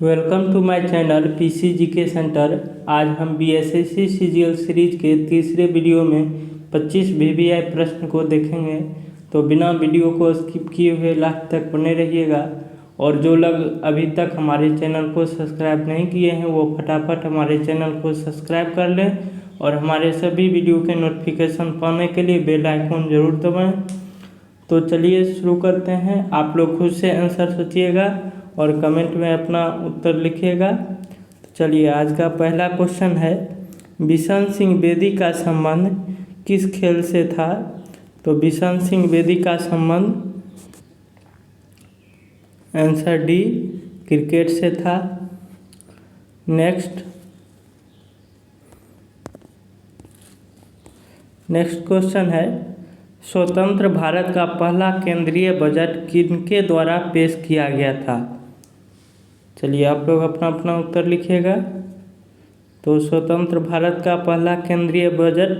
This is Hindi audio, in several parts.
Welcome to my channel PC GK centre. आज हम बीएसएससी सीजीएल सीरीज के तीसरे वीडियो में 25 वीवीआई प्रश्न को देखेंगे। तो बिना वीडियो को स्किप किए हुए लास्ट तक बने रहिएगा। और जो लोग अभी तक हमारे चैनल को सब्सक्राइब नहीं किए हैं वो फटाफट हमारे चैनल को सब्सक्राइब कर लें और हमारे सभी वीडियो के नोटिफिकेशन पाने के लिए बेल आइकन ज़रूर दबाएँ। तो चलिए शुरू करते हैं। आप लोग खुद से आंसर सोचिएगा और कमेंट में अपना उत्तर लिखिएगा। तो चलिए, आज का पहला क्वेश्चन है, बिशन सिंह बेदी का संबंध किस खेल से था? तो बिशन सिंह बेदी का संबंध आंसर डी, क्रिकेट से था। नेक्स्ट क्वेश्चन है, स्वतंत्र भारत का पहला केंद्रीय बजट किनके द्वारा पेश किया गया था? चलिए, आप लोग अपना अपना उत्तर लिखिएगा। तो स्वतंत्र भारत का पहला केंद्रीय बजट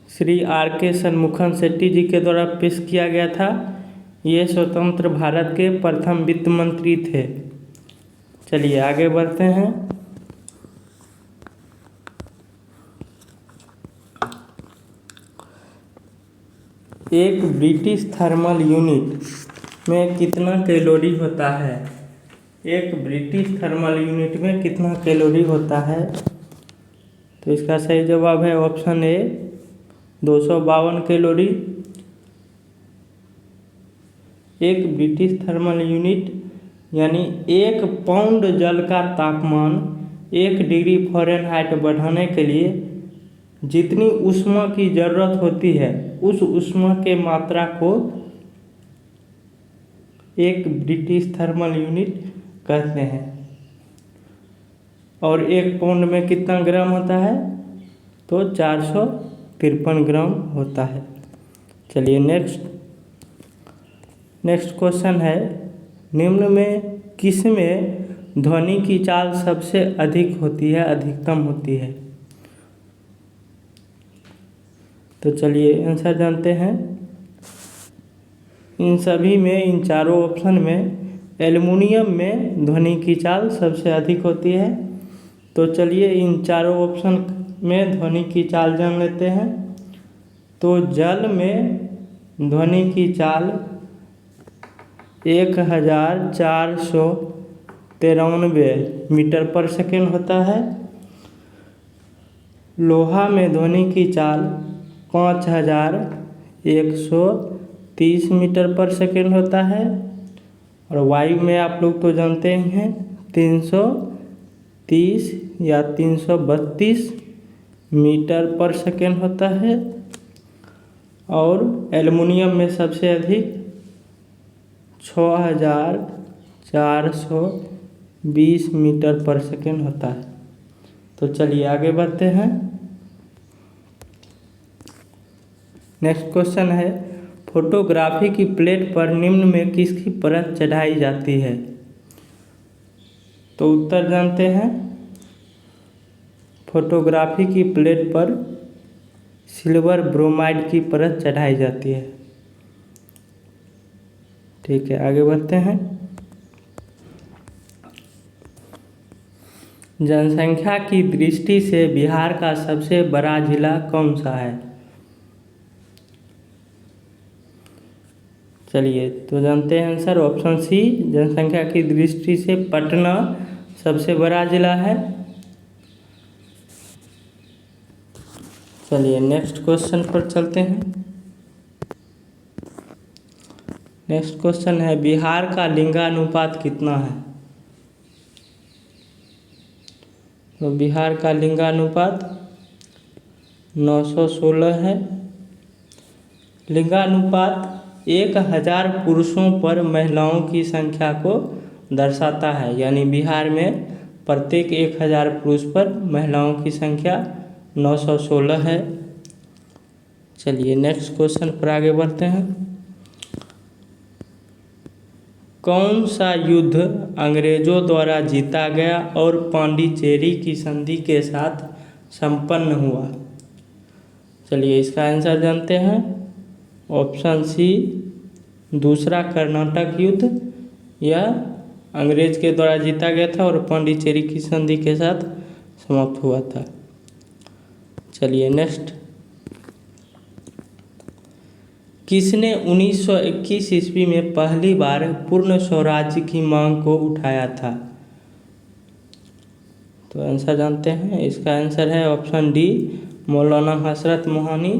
श्री आर.के. शनमुखम शेट्टी जी के द्वारा पेश किया गया था। ये स्वतंत्र भारत के प्रथम वित्त मंत्री थे। चलिए आगे बढ़ते हैं। एक ब्रिटिश थर्मल यूनिट में कितना कैलोरी होता है? एक ब्रिटिश थर्मल यूनिट में कितना कैलोरी होता है? तो इसका सही जवाब है ऑप्शन ए, 252 कैलोरी। एक ब्रिटिश थर्मल यूनिट यानी 1 पाउंड जल का तापमान 1 डिग्री फ़ारेनहाइट बढ़ाने के लिए जितनी ऊष्मा की ज़रूरत होती है उस ऊष्मा के मात्रा को एक ब्रिटिश थर्मल यूनिट कहते हैं। और 1 पाउंड में कितना ग्राम होता है? तो 453 ग्राम होता है। चलिए नेक्स्ट क्वेश्चन है, निम्न में किसमें ध्वनि की चाल सबसे अधिक होती है, अधिकतम होती है? तो चलिए आंसर जानते हैं। इन सभी में, इन चारों ऑप्शन में एल्युमिनियम में ध्वनि की चाल सबसे अधिक होती है। तो चलिए इन चारों ऑप्शन में ध्वनि की चाल जान लेते हैं। तो जल में ध्वनि की चाल 1493 मीटर पर सेकेंड होता है। लोहा में ध्वनि की चाल 5130 मीटर पर सेकेंड होता है। और वायु में आप लोग तो जानते ही हैं 330 या 332 मीटर पर सेकेंड होता है। और एल्युमिनियम में सबसे अधिक 6420 मीटर पर सेकेंड होता है। तो चलिए आगे बढ़ते हैं। नेक्स्ट क्वेश्चन है, फोटोग्राफी की प्लेट पर निम्न में किसकी परत चढ़ाई जाती है? तो उत्तर जानते हैं। फोटोग्राफी की प्लेट पर सिल्वर ब्रोमाइड की परत चढ़ाई जाती है। ठीक है, आगे बढ़ते हैं। जनसंख्या की दृष्टि से बिहार का सबसे बड़ा जिला कौन सा है? चलिए तो जानते हैं आंसर, ऑप्शन सी, जनसंख्या की दृष्टि से पटना सबसे बड़ा जिला है। चलिए नेक्स्ट क्वेश्चन पर चलते हैं। नेक्स्ट क्वेश्चन है, बिहार का लिंगानुपात कितना है? तो बिहार का लिंगानुपात 916 है। लिंगानुपात 1000 पुरुषों पर महिलाओं की संख्या को दर्शाता है। यानी बिहार में प्रत्येक 1000 पुरुष पर महिलाओं की संख्या 916 है। चलिए नेक्स्ट क्वेश्चन पर आगे बढ़ते हैं। कौन सा युद्ध अंग्रेजों द्वारा जीता गया और पांडिचेरी की संधि के साथ संपन्न हुआ? चलिए इसका आंसर जानते हैं। ऑप्शन सी, दूसरा कर्नाटक युद्ध या अंग्रेज के द्वारा जीता गया था और पांडिचेरी की संधि के साथ समाप्त हुआ था। चलिए नेक्स्ट, किसने 1921 ईस्वी में पहली बार पूर्ण स्वराज्य की मांग को उठाया था? तो आंसर जानते हैं। इसका आंसर है ऑप्शन डी, मौलाना हसरत मोहानी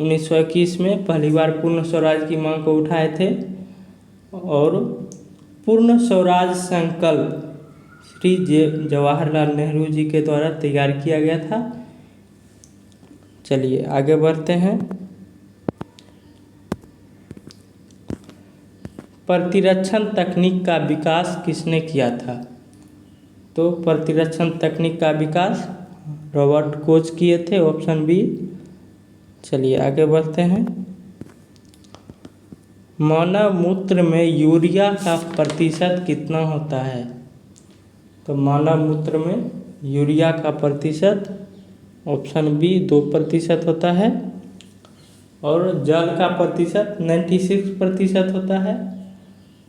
1921 में पहली बार पूर्ण स्वराज की मांग को उठाए थे और पूर्ण स्वराज संकल्प श्री जवाहरलाल नेहरू जी के द्वारा तैयार किया गया था। चलिए आगे बढ़ते हैं। प्रतिरक्षण तकनीक का विकास किसने किया था? तो प्रतिरक्षण तकनीक का विकास रॉबर्ट कोच किए थे, ऑप्शन बी। चलिए आगे बढ़ते हैं। मानव मूत्र में यूरिया का प्रतिशत कितना होता है? तो मानव मूत्र में यूरिया का प्रतिशत ऑप्शन बी 2% होता है और जल का प्रतिशत 96% होता है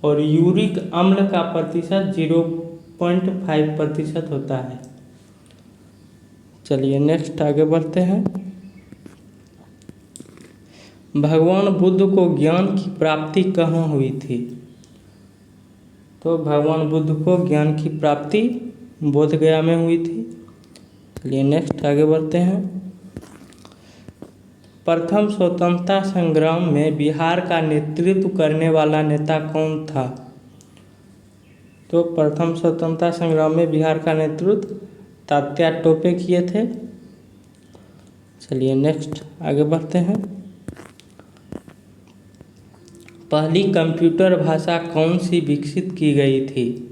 और यूरिक अम्ल का प्रतिशत 0.5% होता है। चलिए नेक्स्ट आगे बढ़ते हैं। भगवान बुद्ध को ज्ञान की प्राप्ति कहाँ हुई थी? तो भगवान बुद्ध को ज्ञान की प्राप्ति बोधगया में हुई थी। चलिए नेक्स्ट आगे बढ़ते हैं। प्रथम स्वतंत्रता संग्राम में बिहार का नेतृत्व करने वाला नेता कौन था? तो प्रथम स्वतंत्रता संग्राम में बिहार का नेतृत्व तात्या टोपे किए थे। चलिए नेक्स्ट आगे बढ़ते हैं। पहली कंप्यूटर भाषा कौन सी विकसित की गई थी?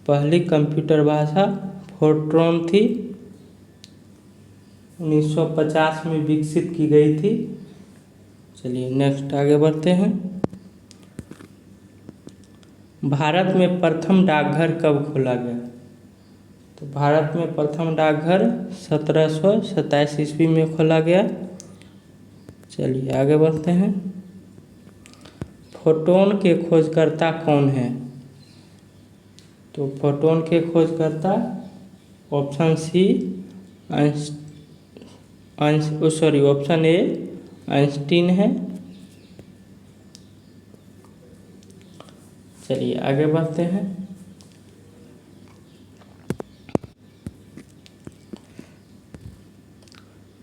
पहली कंप्यूटर भाषा फोर्ट्रॉन थी, 1950 में विकसित की गई थी। चलिए नेक्स्ट आगे बढ़ते हैं। भारत में प्रथम डाकघर कब खोला गया? तो भारत में प्रथम डाकघर 1727 ईस्वी में खोला गया। चलिए आगे बढ़ते हैं। फोटोन के खोजकर्ता कौन है? तो फोटोन के खोजकर्ता option C option A Einstein है। चलिए आगे बढ़ते हैं।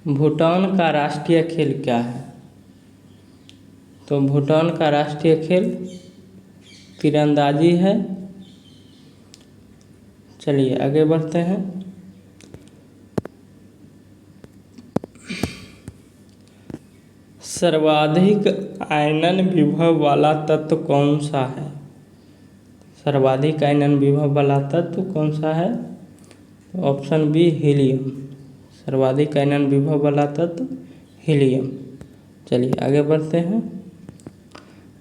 भूटान का राष्ट्रीय खेल क्या है? तो भूटान का राष्ट्रीय खेल तीरंदाजी है। चलिए आगे बढ़ते हैं। सर्वाधिक आयनन विभव वाला तत्व कौन सा है? सर्वाधिक आयनन विभव वाला तत्व कौन सा है? Option B helium. सर्वाधिक आयनन विभव वाला तत्व हीलियम। चलिए आगे बढ़ते हैं।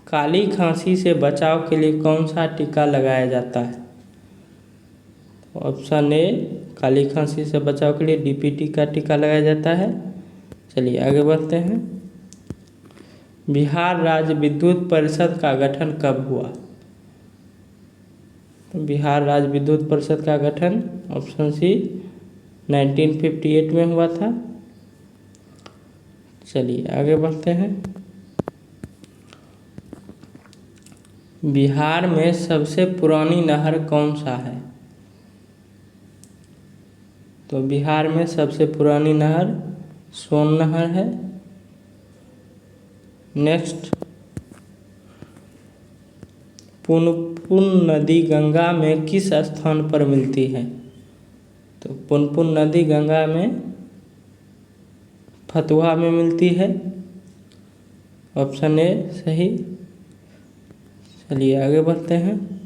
काली खांसी से बचाव के लिए कौन सा टीका लगाया जाता है? ऑप्शन ए काली खांसी से बचाव के लिए डीपीटी का टीका लगाया जाता है। चलिए आगे बढ़ते हैं। बिहार राज्य विद्युत परिषद का गठन कब हुआ? तो बिहार राज्य विद्युत परिषद का गठन ऑप्शन सी 1958 में हुआ था। चलिए आगे बढ़ते हैं। बिहार में सबसे पुरानी नहर कौन सा है? तो बिहार में सबसे पुरानी नहर सोन नहर है। नेक्स्ट, पुनपुन नदी गंगा में किस स्थान पर मिलती है? तो पुनपुन नदी गंगा में फतुहा में मिलती है। ऑप्शन ए सही। चलिए आगे बढ़ते हैं।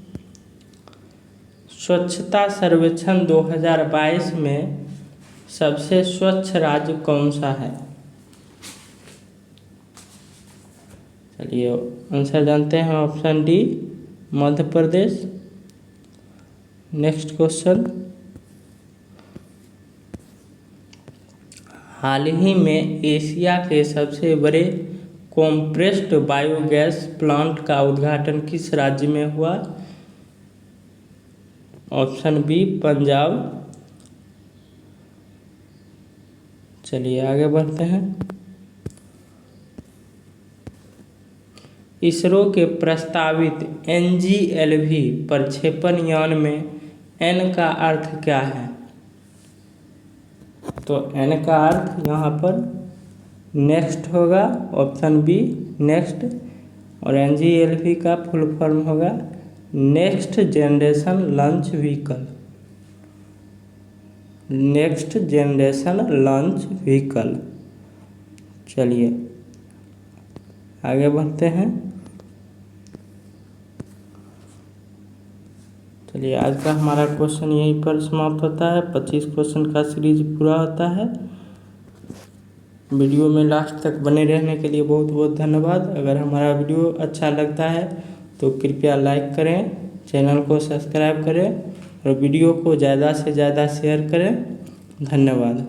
स्वच्छता सर्वेक्षण 2022 में सबसे स्वच्छ राज्य कौन सा है? चलिए आंसर जानते हैं। Option D Madhya Pradesh. Next question, हाल ही में एशिया के सबसे बड़े कॉम्प्रेस्ड बायोगैस प्लांट का उद्घाटन किस राज्य में हुआ? Option B Punjab. चलिए आगे बढ़ते हैं। इसरो के प्रस्तावित NGLV प्रक्षेपण यान में N का अर्थ क्या है? तो N का अर्थ यहाँ पर नेक्स्ट होगा, ऑप्शन बी नेक्स्ट। और NGLV का फुल फॉर्म होगा next generation launch vehicle. Next generation launch vehicle. चलिए आगे बढ़ते हैं। चलिए आज का हमारा क्वेश्चन यहीं पर समाप्त होता है। 25 क्वेश्चन का सीरीज पूरा होता है। वीडियो में लास्ट तक बने रहने के लिए बहुत बहुत धन्यवाद। अगर हमारा वीडियो अच्छा लगता है तो कृपया लाइक करें, चैनल को सब्सक्राइब करें और वीडियो को ज़्यादा से ज़्यादा शेयर करें। धन्यवाद।